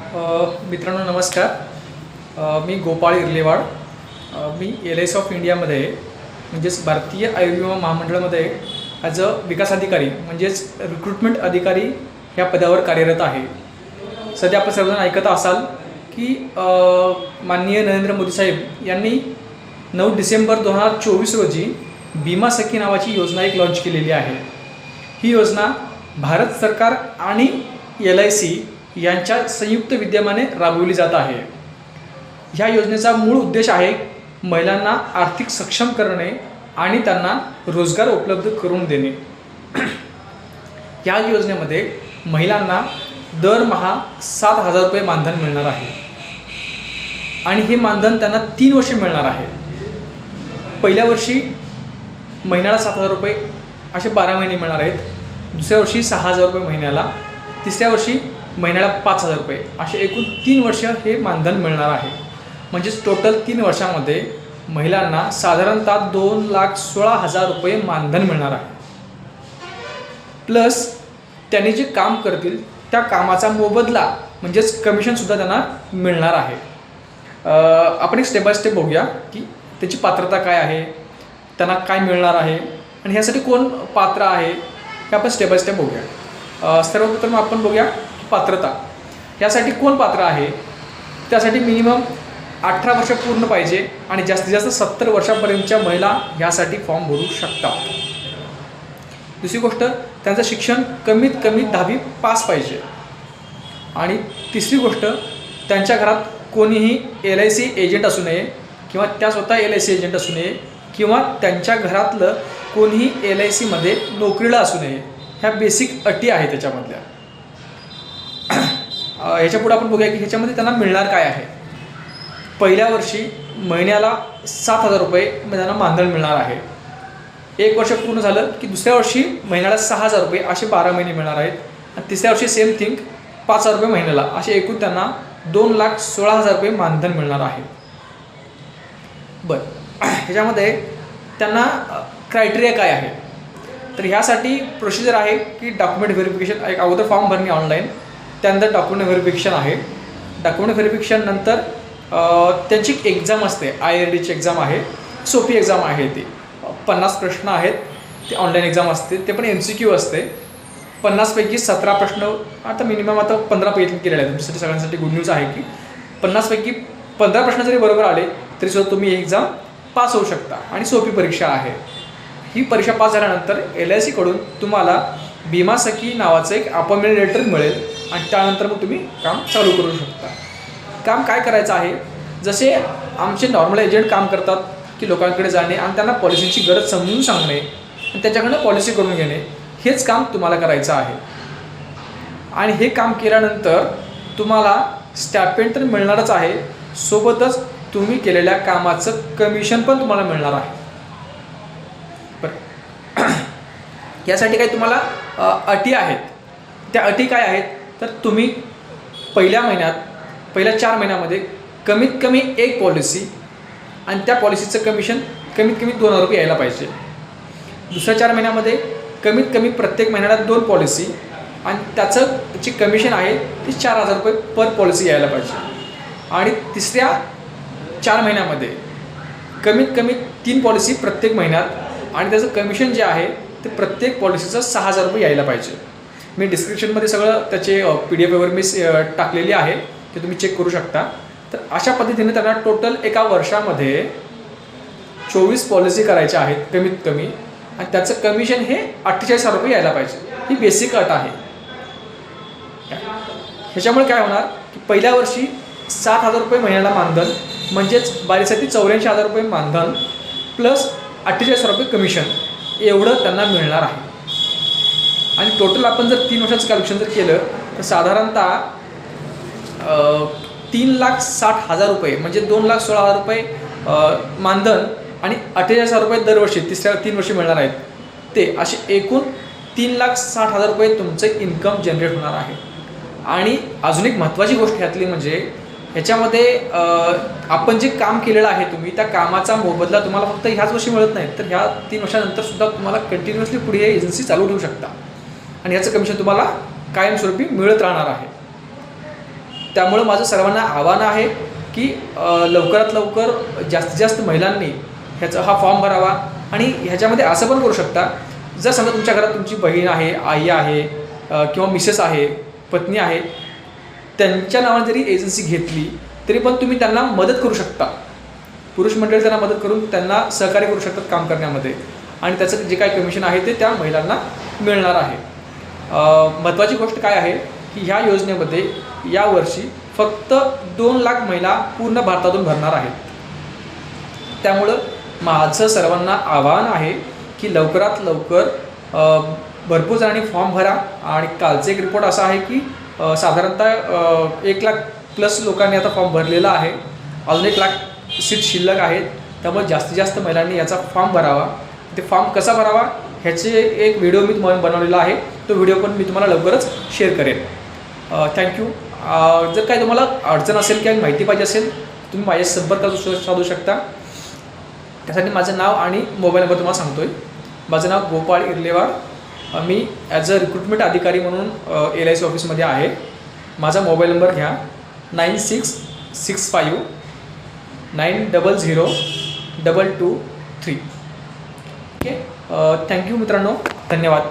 मित्रांनो नमस्कार. मी गोपाळ इर्लेवाड. मी LIC of इंडियामध्ये म्हणजेच भारतीय आयुर्विमा महामंडळामध्ये ॲज अ विकास अधिकारी म्हणजेच रिक्रुटमेंट अधिकारी ह्या पदावर कार्यरत आहे. सध्या आपण सर्वजण ऐकत असाल की माननीय नरेंद्र मोदी साहेब यांनी 9 डिसेंबर 2024 रोजी बीमा सखी नावाची योजना एक लॉन्च केलेली आहे. ही योजना भारत सरकार आणि LIC यांच्या संयुक्त विद्यमाने राबवली जात आहे. ह्या योजनेचा मूळ उद्देश आहे महिलांना आर्थिक सक्षम करणे आणि त्यांना रोजगार उपलब्ध करून देणे. या योजनेमध्ये महिलांना दरमहा 7,000 रुपये मानधन मिळणार आहे आणि हे मानधन त्यांना 3 वर्षे मिळणार आहे. पहिल्या वर्षी महिन्याला 7,000 रुपये असे 12 महिने मिळणार आहेत. दुसऱ्या वर्षी 6,000 रुपये महिन्याला, तिसऱ्या वर्षी महिन्याला 5,000 रुपये असे एकूण 3 वर्ष हे मानधन मिळणार आहे. म्हणजेच टोटल 3 वर्षामध्ये महिलांना साधारणतः 2,16,000 रुपये मानधन मिळणार आहे. प्लस त्यांनी जे काम करतील त्या कामाचा मोबदला म्हणजेच कमिशनसुद्धा त्यांना मिळणार आहे. आपण एक स्टेप बाय स्टेप बघूया की त्याची पात्रता काय आहे, त्यांना काय मिळणार आहे आणि ह्यासाठी कोण पात्र आहे हे आपण स्टेप बाय स्टेप बघूया. सर्वप्रथम आपण बघूया पात्रता. यासाठी कोण पात्र आहे. त्यासाठी मिनिमम 18 वर्ष पूर्ण पाहिजे आणि जास्तीत जास्त 70 वर्षापर्यंतच्या महिला ह्यासाठी फॉर्म भरू शकतात. दुसरी गोष्ट, त्यांचं शिक्षण कमीत कमी 10वी पास पाहिजे. आणि तिसरी गोष्ट, त्यांच्या घरात कोणीही LIC एजंट असू नये किंवा त्या स्वतः LIC एजंट असू नये किंवा त्यांच्या घरातलं कोणीही LICमध्ये नोकरीला असू नये. ह्या बेसिक अटी आहेत त्याच्यामधल्या. ह्याच्यापुढे आपण बघूया की ह्याच्यामध्ये त्यांना मिळणार काय आहे. पहिल्या वर्षी महिन्याला 7,000 रुपये त्यांना मानधन मिळणार आहे. 1 वर्ष पूर्ण झालं की दुसऱ्या वर्षी महिन्याला 6,000 रुपये असे 12 महिने मिळणार आहेत. आणि तिसऱ्या वर्षी सेम थिंग 5,000 रुपये महिन्याला असे एकूण त्यांना 2,16,000 रुपये मानधन मिळणार आहे. बरं, ह्याच्यामध्ये त्यांना क्रायटेरिया काय आहे. तर ह्यासाठी प्रोसिजर आहे की डॉक्युमेंट व्हेरिफिकेशन. एक अगोदर फॉर्म भरणे ऑनलाईन, त्यानंतर डॉक्युमेंट व्हेरिफिकेशन आहे. डॉक्युमेंट व्हेरिफिकेशन नंतर त्यांची एक्झाम असते. IRDची एक्झाम आहे. सोपी एक्झाम आहे ती. 50 प्रश्न आहेत. ते ऑनलाईन एक्झाम असते. ते पण MCQ असते. 50 पैकी 17 प्रश्न आता मिनिमम आता 15 पैकी केलेले आहेत. तुमच्यासाठी सगळ्यांसाठी गुड न्यूज आहे की 50 पैकी 15 प्रश्न जरी बरोबर आले तरीसुद्धा तुम्ही ही एक्झाम पास होऊ शकता आणि सोपी परीक्षा आहे. ही परीक्षा पास झाल्यानंतर LIC कडून तुम्हाला बीमा सखी नावाचं एक अपॉइंटमेंट लेटर मिळेल आणि त्यानंतर मग तुम्ही काम चालू करू शकता. काम काय करायचं आहे, जसे आमचे नॉर्मल एजंट काम करतात की लोकांकडे जाणे आणि त्यांना पॉलिसीची गरज समजून सांगणे आणि त्याच्याकडनं पॉलिसी करून घेणे, हेच काम तुम्हाला करायचं आहे. आणि हे काम केल्यानंतर तुम्हाला स्टॅपेंट तर मिळणारच आहे, सोबतच तुम्ही केलेल्या कामाचं कमिशन पण तुम्हाला मिळणार आहे. बरं, यासाठी काही तुम्हाला अटी आहेत. त्या अटी काय आहेत, तर तुम्ही पहिल्या 4 महिन्यामध्ये कमीत कमी एक पॉलिसी आणि त्या पॉलिसीचं कमिशन कमीत कमी 2,000 रुपये यायला पाहिजे. दुसऱ्या 4 महिन्यामध्ये कमीत कमी प्रत्येक महिन्याला 2 पॉलिसी आणि त्याचं जी कमिशन आहे ती 4,000 रुपये पर पॉलिसी यायला पाहिजे. आणि तिसऱ्या 4 महिन्यामध्ये कमीत कमी 3 पॉलिसी प्रत्येक महिन्यात आणि त्याचं कमिशन जे आहे ते प्रत्येक पॉलिसीचं 6,000 रुपये यायला पाहिजे. मी डिस्क्रिप्शनमध्ये सगळं त्याचे PDF वगैरे मी टाकलेली आहे, ते तुम्ही चेक करू शकता. तर अशा पद्धतीने त्यांना टोटल एका वर्षामध्ये 24 पॉलिसी करायच्या आहेत कमीत कमी आणि त्याचं कमिशन हे 48,000 रुपये यायला पाहिजे. ही बेसिक अट आहे. ह्याच्यामुळे काय होणार की पहिल्या वर्षी 7,000 रुपये महिन्याला मानधन म्हणजेच बारीसाठी 84,000 रुपये मानधन प्लस 48,000 रुपये कमिशन एवढं त्यांना मिळणार आहे. आणि टोटल आपण जर 3 वर्षाचं कॅल्क्युलेशन जर केलं तर साधारणतः 3,60,000 रुपये म्हणजे 2,16,000 रुपये मानधन आणि 48,000 रुपये दरवर्षी तिसऱ्या 3 वर्षी मिळणार आहेत. ते असे एकूण 3,60,000 रुपये तुमचं इन्कम जनरेट होणार आहे. आणि अजून एक महत्त्वाची गोष्ट ह्यातली म्हणजे ह्याच्यामध्ये आपण जे काम केलेलं आहे तुम्ही त्या कामाचा मोबदला तुम्हाला फक्त ह्याच वर्षी मिळत नाही, तर ह्या 3 वर्षानंतर सुद्धा तुम्हाला कंटिन्युअसली पुढे हे एजन्सी चालू ठेवू शकता आणि याचं कमिशन तुम्हाला कायमस्वरूपी मिळत राहणार आहे. त्यामुळं माझं सर्वांना आव्हान आहे की लवकरात लवकर जास्तीत जास्त महिलांनी हा फॉर्म भरावा. आणि ह्याच्यामध्ये असं पण करू शकता, जर समजा तुमच्या घरात तुमची बहीण आहे, आई आहे किंवा मिसेस आहे, पत्नी आहे, त्यांच्या नावाने जरी एजन्सी घेतली तरी पण तुम्ही त्यांना मदत करू शकता. पुरुष मंडळी त्यांना मदत करून त्यांना सहकार्य करू शकतात काम करण्यामध्ये, आणि त्याचं जे काही कमिशन आहे ते त्या महिलांना मिळणार आहे. महत्त्वाची गोष्ट काय आहे की ह्या योजनेमध्ये यावर्षी फक्त 2 लाख महिला पूर्ण भारतातून भरणार आहेत. त्यामुळं माझं सर्वांना आवाहन आहे की लवकरात लवकर भरपूर जणांनी फॉर्म भरा. आणि कालचे एक रिपोर्ट असा आहे की साधारणतः 1 लाख प्लस लोकांनी आता फॉर्म भरलेला आहे. अजून 1 लाख सीट शिल्लक आहेत. त्यामुळे जास्तीत जास्त महिलांनी याचा फॉर्म भरावा. ते फॉर्म कसा भरावा ह्याचे एक व्हिडिओ मी बनवलेला आहे. तो व्हिडिओ पण मी तुम्हाला लवकरच शेअर करेन. थँक्यू. जर काही तुम्हाला अडचण असेल किंवा माहिती पाहिजे असेल तुम्ही माझ्याशी संपर्क साधू शकता. त्यासाठी माझं नाव आणि मोबाईल नंबर तुम्हाला सांगतो आहे. माझं नाव गोपाळ इर्लेवाड. मी ॲज अ रिक्रुटमेंट अधिकारी म्हणून LIC ऑफिसमध्ये आहे. माझा मोबाईल नंबर घ्या 9665 900 223. ओके. थँक्यू मित्रांनो. धन्यवाद.